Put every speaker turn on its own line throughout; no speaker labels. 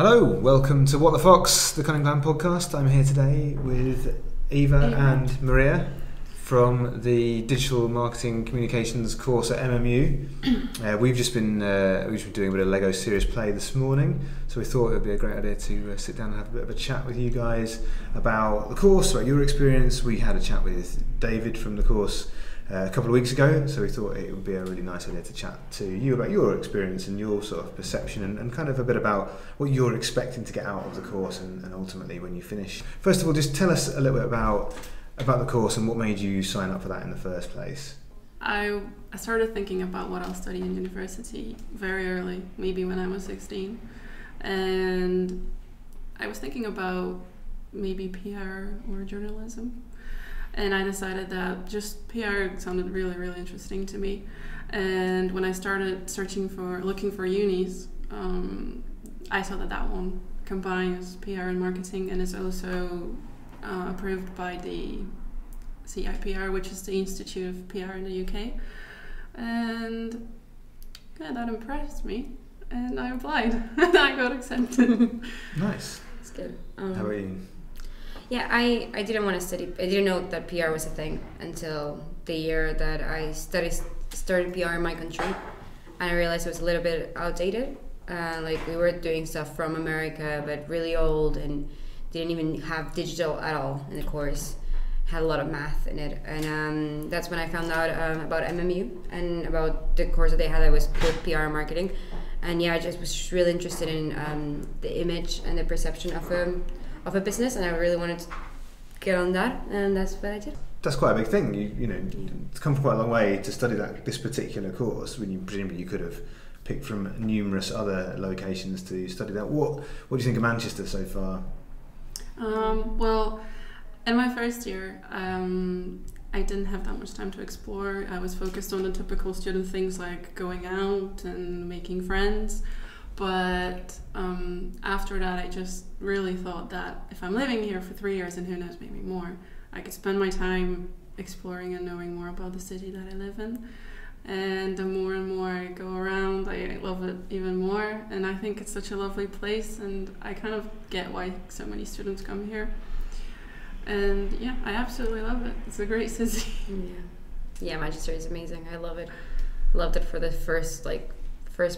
Hello, welcome to What the Fox, the Cunning podcast. I'm here today with Eva and Maria from the Digital Marketing Communications course at MMU. We've just been doing a bit of Lego Serious Play this morning, so we thought it would be a great idea to sit down and have a bit of a chat with you guys about the course, about your experience. We had a chat with David from the course a couple of weeks ago, so we thought it would be a really nice idea to chat to you about your experience and your sort of perception and kind of a bit about what you're expecting to get out of the course and ultimately when you finish. First of all, just tell us a little bit about the course and what made you sign up for that in the first place.
I started thinking about what I'll study in university very early, maybe when I was 16, and I was thinking about maybe PR or journalism. And I decided that just PR sounded really, really interesting to me. And when I started looking for unis, I saw that one combines PR and marketing and is also approved by the CIPR, which is the Institute of PR in the UK. And yeah, that impressed me. And I applied and I got accepted.
Nice.
That's good.
How about you?
Yeah, I didn't want to study. I didn't know that PR was a thing until the year that I started PR in my country, and I realized it was a little bit outdated. Like we were doing stuff from America, but really old, and didn't even have digital at all in the course. Had a lot of math in it, and that's when I found out about MMU and about the course that they had that was with PR and marketing. And yeah, I just was really interested in the image and the perception of a business, and I really wanted to get on that, and that's what I did.
That's quite a big thing. You know, it's come from quite a long way to study this particular course. When you presumably you could have picked from numerous other locations to study that. What do you think of Manchester so far?
Well, in my first year, I didn't have that much time to explore. I was focused on the typical student things like going out and making friends. But after that, I just really thought that if I'm living here for 3 years, and who knows, maybe more, I could spend my time exploring and knowing more about the city that I live in. And the more and more I go around, I love it even more. And I think it's such a lovely place, and I kind of get why so many students come here. And yeah, I absolutely love it. It's a great city.
Yeah, Manchester is amazing. I love it. Loved it for the first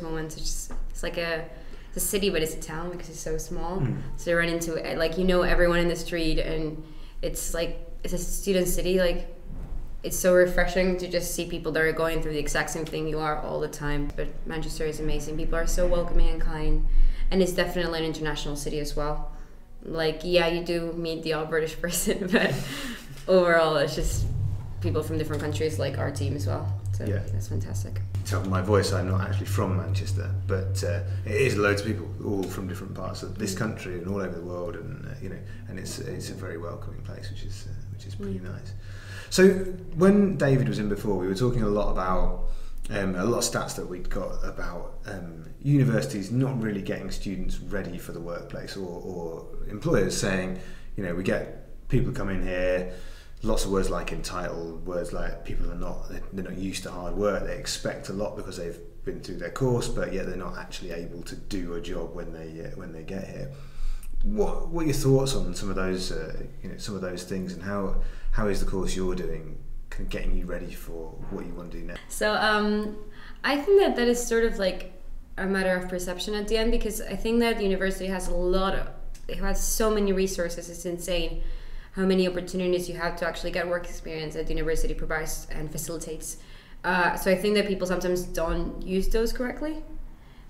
moments. It's like a city, but it's a town because it's so small. So you run into everyone in the street, and it's a student city. Like it's so refreshing to just see people that are going through the exact same thing you are all the time. But Manchester is amazing. People are so welcoming and kind, and it's definitely an international city as well. Like yeah, you do meet the odd British person, but overall it's just people from different countries, like our team as well. So yeah, that's fantastic.
Tell my voice, I'm not actually from Manchester, but it is loads of people, all from different parts of this country and all over the world, and and it's a very welcoming place, which is pretty nice. So when David was in before, we were talking a lot about a lot of stats that we'd got about universities not really getting students ready for the workplace, or employers saying, we get people come in here. Lots of words like entitled, words like people they're not used to hard work. They expect a lot because they've been through their course, but yet they're not actually able to do a job when they get here. What are your thoughts on some of those things, and how is the course you're doing kind of getting you ready for what you want to do next?
So I think that is sort of like a matter of perception at the end, because I think that the university has it has so many resources. It's insane how many opportunities you have to actually get work experience that the university provides and facilitates. So I think that people sometimes don't use those correctly.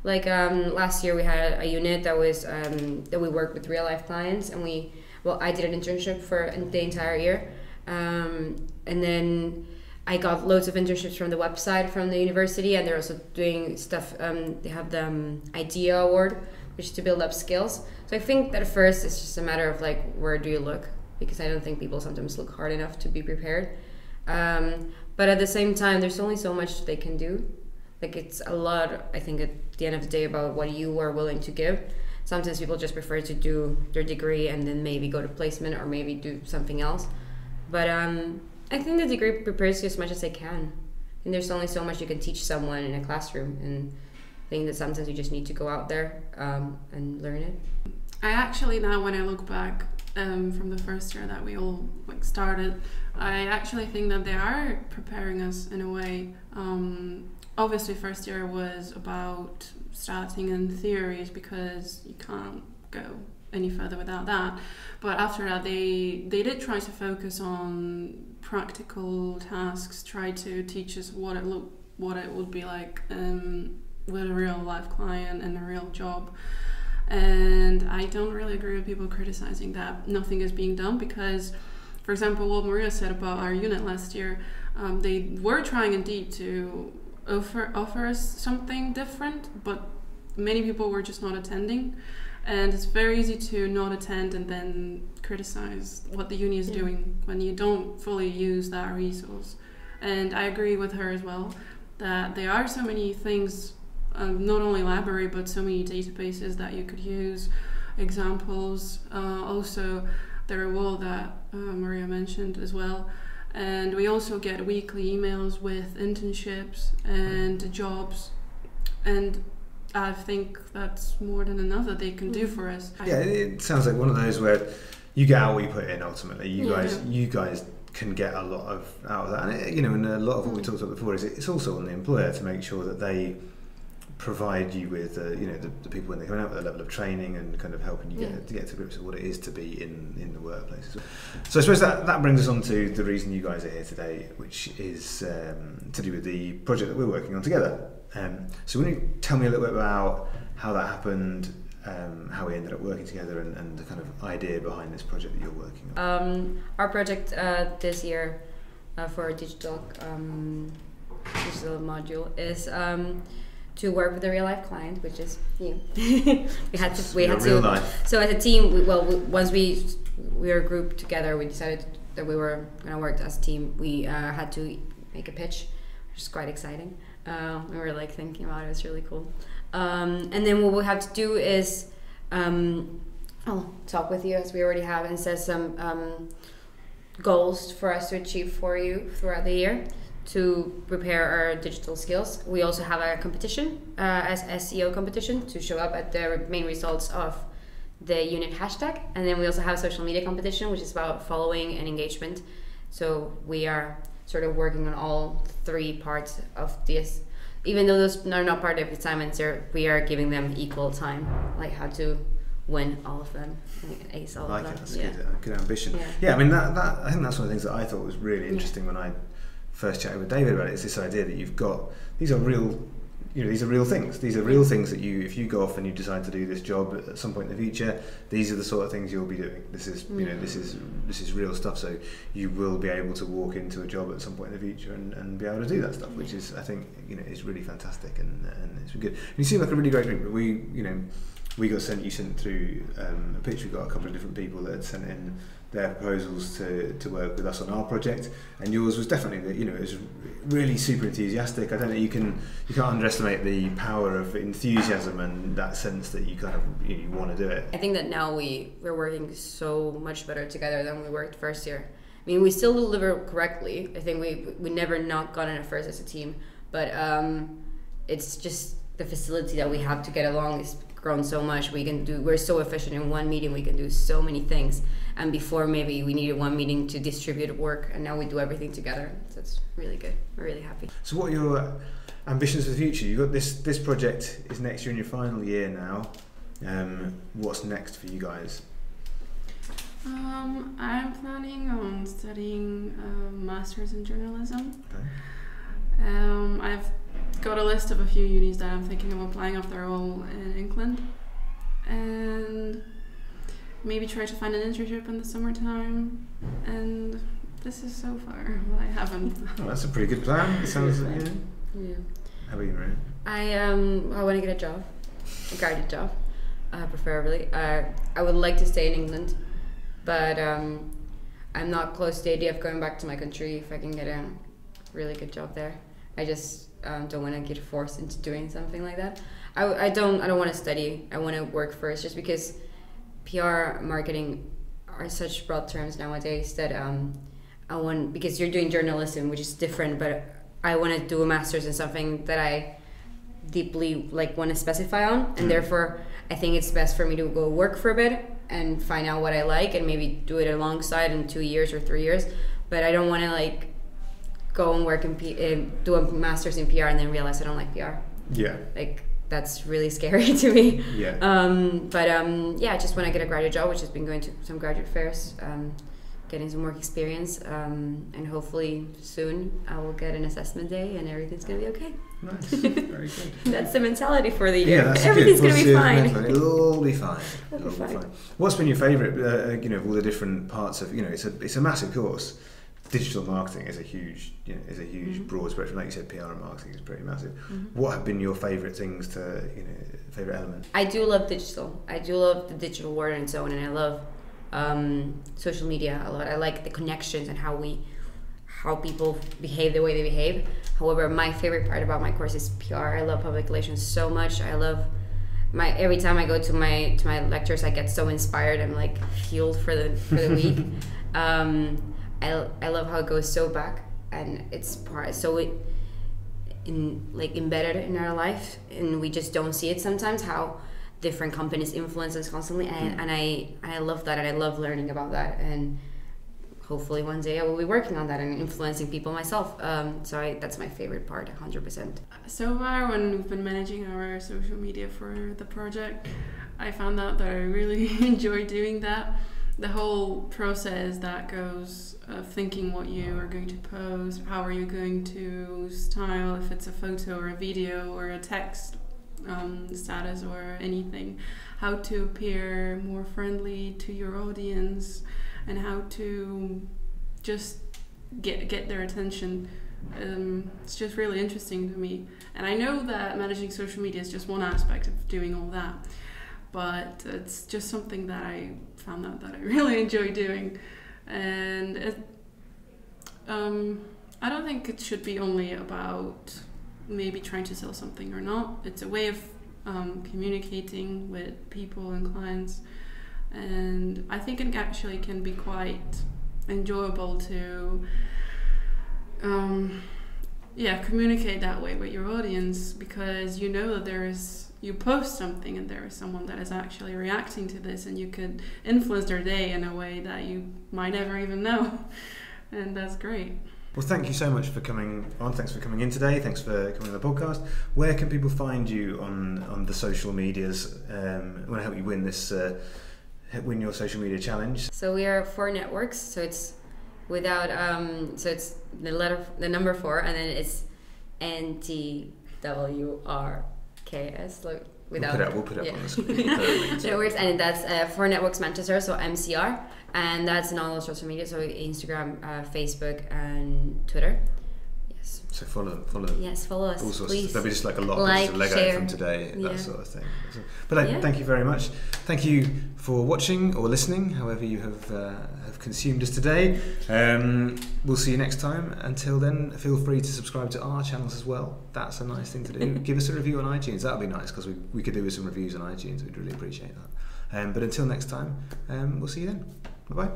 Like last year we had a unit that was that we worked with real life clients, and I did an internship for the entire year, and then I got loads of internships from the website from the university, and they're also doing stuff. They have the IDEA award, which is to build up skills. So I think that at first it's just a matter of like, where do you look? Because I don't think people sometimes look hard enough to be prepared. But at the same time, there's only so much they can do. Like it's a lot, I think, at the end of the day about what you are willing to give. Sometimes people just prefer to do their degree and then maybe go to placement or maybe do something else. But I think the degree prepares you as much as they can. And there's only so much you can teach someone in a classroom. And think that sometimes you just need to go out there and learn it.
I actually now, when I look back from the first year that we all like started, I actually think that they are preparing us in a way. Obviously, first year was about starting in theories because you can't go any further without that. But after that, they did try to focus on practical tasks, try to teach us what it would be like with a real life client and a real job. And I don't really agree with people criticizing that nothing is being done, because, for example, what Maria said about our unit last year, they were trying indeed to offer us something different, but many people were just not attending. And it's very easy to not attend and then criticize what the uni is doing when you don't fully use that resource. And I agree with her as well that there are so many things, not only library, but so many databases that you could use, examples. Also, the reward that Maria mentioned as well. And we also get weekly emails with internships and jobs. And I think that's more than enough that they can do for us.
Yeah, it sounds like one of those where you get out what you put in. Ultimately, you guys can get a lot out of that, and and a lot of what we talked about before is it's also on the employer to make sure that they provide you with the people when they come out with a level of training and kind of helping you get to grips with what it is to be in the workplace. So I suppose that brings us on to the reason you guys are here today, which is to do with the project that we're working on together. So will you tell me a little bit about how that happened, how we ended up working together, and the kind of idea behind this project that you're working on?
Our project this year for our digital module is to work with a real life client, which is you. we had to. So as a team, once we were grouped together, we decided that we were going to work as a team. We had to make a pitch, which is quite exciting. We were like thinking about it. It was really cool. And then what we have to do is I'll talk with you, as we already have, and set some goals for us to achieve for you throughout the year to prepare our digital skills. We also have a competition, as SEO competition, to show up at the main results of the unit hashtag. And then we also have a social media competition, which is about following and engagement. So we are sort of working on all three parts of this. Even though those are not part of the assignments, we are giving them equal time, like how to win all of them, ace all of them.
That's good ambition. Yeah, I mean that I think that's one of the things that I thought was really interesting when I first chatted with David about it. Is this idea that you've got these are real things. These are real things that if you go off and you decide to do this job at some point in the future, these are the sort of things you'll be doing. This is this is real stuff. So you will be able to walk into a job at some point in the future and be able to do that stuff, which is, I think, is really fantastic and it's been good. And you seem like a really great group. You sent through a pitch. We got a couple of different people that had sent in their proposals to work with us on our project, and yours was definitely it was really super enthusiastic. I don't know, you can't underestimate the power of enthusiasm and that sense that you kind of you want to do it.
I think that now we're working so much better together than we worked first year. I mean, we still deliver correctly. I think we never not gotten it first as a team, but it's just the facility that we have to get along is grown so much. We're so efficient in one meeting. We can do so many things. And before, maybe we needed one meeting to distribute work, and now we do everything together. So it's really good. We're really happy.
So what are your ambitions for the future? You've got this project is next year in your final year now. What's next for you guys?
I'm planning on studying masters in journalism.
Okay.
I've got a list of a few unis that I'm thinking of applying if they're all in England, and maybe try to find an internship in the summertime. And this is so far what I haven't.
Oh, that's a pretty good plan. It sounds
Yeah.
How about you, Maria?
I want to get a job, a guided job, preferably. I would like to stay in England, but I'm not close to the idea of going back to my country if I can get a really good job there. I just don't want to get forced into doing something like that. I don't want to study. I want to work first, just because PR, marketing are such broad terms nowadays that because you're doing journalism, which is different, but I want to do a master's in something that I deeply like want to specify on, and therefore I think it's best for me to go work for a bit and find out what I like and maybe do it alongside in 2 years or 3 years. But I don't want to like go and work in do a master's in PR and then realize I don't like PR.
Yeah.
Like that's really scary to me.
Yeah.
Yeah, I just want to get a graduate job, which has been going to some graduate fairs, getting some work experience, and hopefully soon I will get an assessment day and everything's gonna be okay.
Nice. Very good.
That's the mentality for the year.
Yeah, that's
everything's
good.
gonna be fine.
It'll all be fine.
It'll be fine.
What's been your favourite? Of all the different parts of it's a massive course. Digital marketing is a huge, broad spectrum. Like you said, PR and marketing is pretty massive. What have been your favourite things favourite element?
I do love digital. I do love the digital world and so on, and I love social media a lot. I like the connections and how people behave the way they behave. However, my favorite part about my course is PR. I love public relations so much. I love every time I go to my lectures, I get so inspired. I'm like fueled for the week. I love how it goes so back, and it's embedded in our life, and we just don't see it sometimes, how different companies influence us constantly, and I love that, and I love learning about that, and hopefully one day I will be working on that and influencing people myself. So that's my favorite part, 100%.
So far, when we've been managing our social media for the project, I found out that I really enjoy doing that. The whole process that goes of thinking what you are going to post, how are you going to style, if it's a photo or a video or a text status or anything, how to appear more friendly to your audience, and how to just get their attention. It's just really interesting to me. And I know that managing social media is just one aspect of doing all that, but it's just something that I found out that I really enjoy doing. And I don't think it should be only about maybe trying to sell something or not. It's a way of communicating with people and clients, and I think it actually can be quite enjoyable to communicate that way with your audience, because you know that you post something and there is someone that is actually reacting to this, and you could influence their day in a way that you might never even know. And that's great.
Well, thank you so much for coming on. Thanks for coming in today. Thanks for coming on the podcast. Where can people find you on the social medias? I want to help you win win your social media challenge.
So we are 4 networks. So it's without so it's the number 4, and then it's NTWRKS. Like without.
We'll put it up on the screen.
Networks, and that's 4 networks Manchester. So MCR. And that's in all those social media, so Instagram, Facebook, and Twitter. Yes.
So follow them.
Yes, follow us,
all sorts
please.
There'll be just like a lot
Like,
of Lego
share.
from today,
Yeah.
that sort of thing. But thank you very much. Thank you for watching or listening, however you have consumed us today. We'll see you next time. Until then, feel free to subscribe to our channels as well. That's a nice thing to do. Give us a review on iTunes. That would be nice, because we could do with some reviews on iTunes. We'd really appreciate that. But until next time, we'll see you then. Bye-bye.